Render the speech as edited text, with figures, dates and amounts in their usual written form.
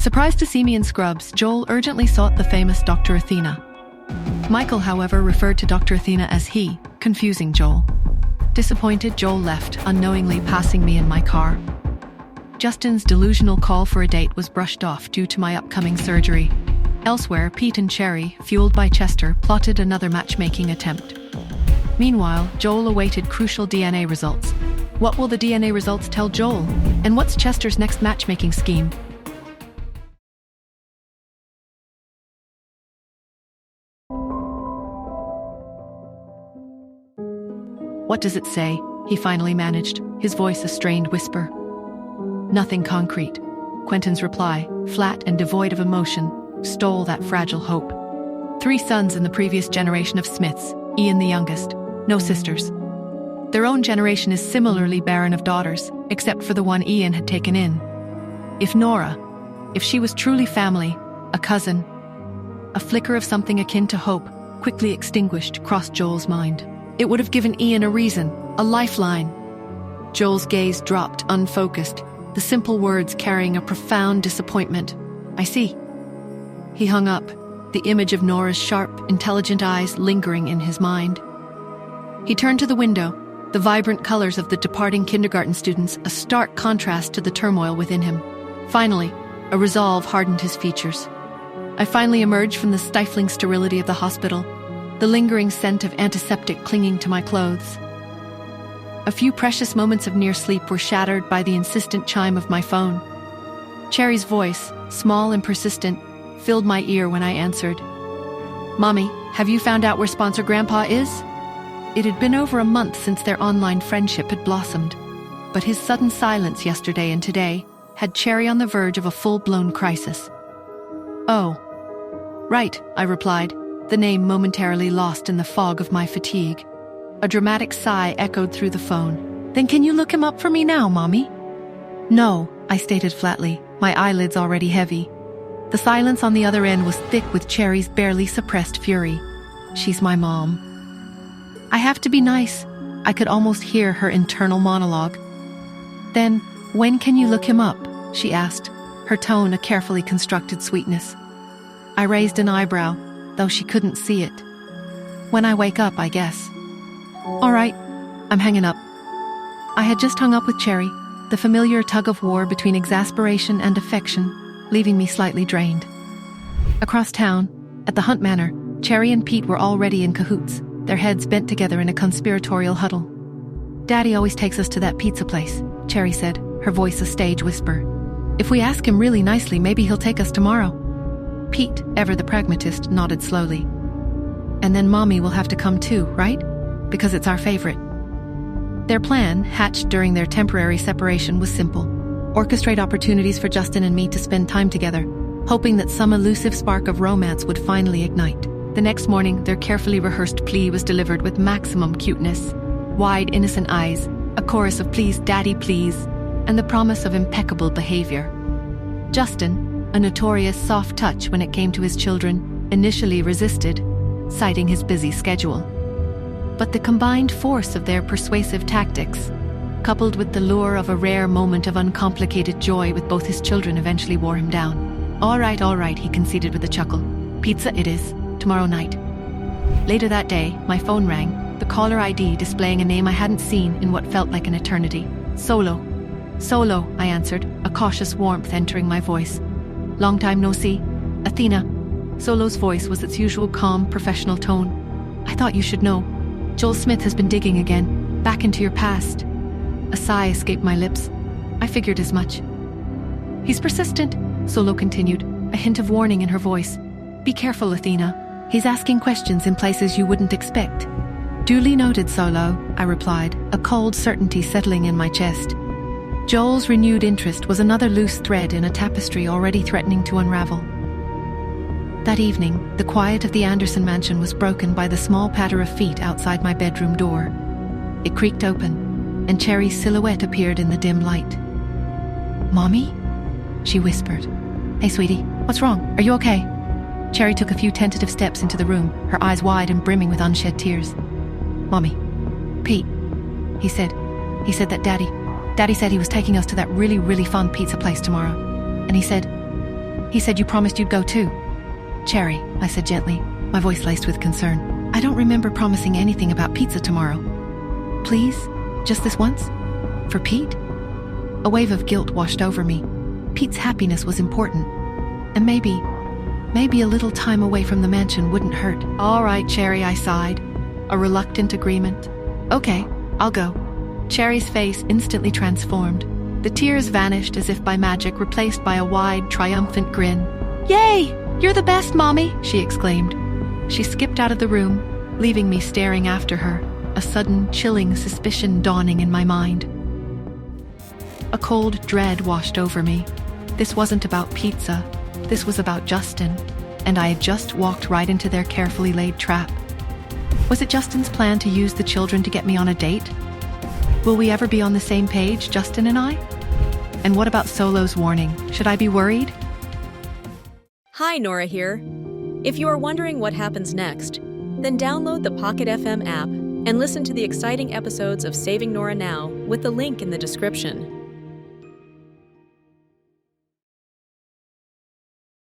Surprised to see me in scrubs, Joel urgently sought the famous Dr. Athena. Michael, however, referred to Dr. Athena as he, confusing Joel. Disappointed, Joel left, unknowingly passing me in my car. Justin's delusional call for a date was brushed off due to my upcoming surgery. Elsewhere, Pete and Cherry, fueled by Chester, plotted another matchmaking attempt. Meanwhile, Joel awaited crucial DNA results. What will the DNA results tell Joel? And what's Chester's next matchmaking scheme? What does it say? He finally managed, his voice a strained whisper. Nothing concrete. Quentin's reply, flat and devoid of emotion, stole that fragile hope. 3 sons in the previous generation of Smiths, Ian the youngest, no sisters. Their own generation is similarly barren of daughters, except for the one Ian had taken in. If Nora, if she was truly family, a cousin, a flicker of something akin to hope, quickly extinguished, crossed Joel's mind. It would have given Ian a reason, a lifeline. Joel's gaze dropped, unfocused, the simple words carrying a profound disappointment. I see. He hung up, the image of Nora's sharp, intelligent eyes lingering in his mind. He turned to the window, the vibrant colors of the departing kindergarten students a stark contrast to the turmoil within him. Finally, a resolve hardened his features. I finally emerged from the stifling sterility of the hospital, the lingering scent of antiseptic clinging to my clothes. A few precious moments of near sleep were shattered by the insistent chime of my phone. Cherry's voice, small and persistent, filled my ear when I answered. Mommy, have you found out where sponsor Grandpa is? It had been over a month since their online friendship had blossomed, but his sudden silence yesterday and today had Cherry on the verge of a full-blown crisis. Oh. Right, I replied, the name momentarily lost in the fog of my fatigue. A dramatic sigh echoed through the phone. Then can you look him up for me now, Mommy? No, I stated flatly, my eyelids already heavy. The silence on the other end was thick with Cherry's barely suppressed fury. She's my mom. I have to be nice. I could almost hear her internal monologue. Then, when can you look him up? She asked, her tone a carefully constructed sweetness. I raised an eyebrow, though she couldn't see it. When I wake up, I guess. All right, I'm hanging up. I had just hung up with Cherry, the familiar tug-of-war between exasperation and affection, leaving me slightly drained. Across town, at the Hunt Manor, Cherry and Pete were already in cahoots, their heads bent together in a conspiratorial huddle. Daddy always takes us to that pizza place, Cherry said, her voice a stage whisper. If we ask him really nicely, maybe he'll take us tomorrow. Pete, ever the pragmatist, nodded slowly. And then Mommy will have to come too, right? Because it's our favorite. Their plan, hatched during their temporary separation, was simple. Orchestrate opportunities for Justin and me to spend time together, hoping that some elusive spark of romance would finally ignite. The next morning, their carefully rehearsed plea was delivered with maximum cuteness. Wide, innocent eyes, a chorus of please, daddy, please, and the promise of impeccable behavior. Justin, a notorious soft touch when it came to his children, initially resisted, citing his busy schedule. But the combined force of their persuasive tactics, coupled with the lure of a rare moment of uncomplicated joy with both his children, eventually wore him down. All right, he conceded with a chuckle. Pizza it is, tomorrow night. Later that day, my phone rang, the caller ID displaying a name I hadn't seen in what felt like an eternity. Solo. Solo, I answered, a cautious warmth entering my voice. Long time no see. Athena. Solo's voice was its usual calm, professional tone. I thought you should know. Joel Smith has been digging again, back into your past. A sigh escaped my lips. I figured as much. He's persistent, Solo continued, a hint of warning in her voice. Be careful, Athena. He's asking questions in places you wouldn't expect. Duly noted, Solo, I replied, a cold certainty settling in my chest. Joel's renewed interest was another loose thread in a tapestry already threatening to unravel. That evening, the quiet of the Anderson mansion was broken by the small patter of feet outside my bedroom door. It creaked open, and Cherry's silhouette appeared in the dim light. Mommy? She whispered. Hey, sweetie, what's wrong? Are you okay? Cherry took a few tentative steps into the room, her eyes wide and brimming with unshed tears. Mommy. Pete. He said that Daddy said he was taking us to that really, really fun pizza place tomorrow. And he said, He said you promised you'd go too. Cherry, I said gently, my voice laced with concern. I don't remember promising anything about pizza tomorrow. Please, just this once? For Pete? A wave of guilt washed over me. Pete's happiness was important. And maybe a little time away from the mansion wouldn't hurt. All right, Cherry, I sighed. A reluctant agreement. Okay, I'll go. Cherry's face instantly transformed. The tears vanished as if by magic, replaced by a wide, triumphant grin. Yay! You're the best, Mommy, she exclaimed. She skipped out of the room, leaving me staring after her, a sudden, chilling suspicion dawning in my mind. A cold dread washed over me. This wasn't about pizza. This was about Justin, and I had just walked right into their carefully laid trap. Was it Justin's plan to use the children to get me on a date? Will we ever be on the same page, Justin and I? And what about Solo's warning? Should I be worried? Hi, Nora here. If you are wondering what happens next, then download the Pocket FM app and listen to the exciting episodes of Saving Nora Now with the link in the description.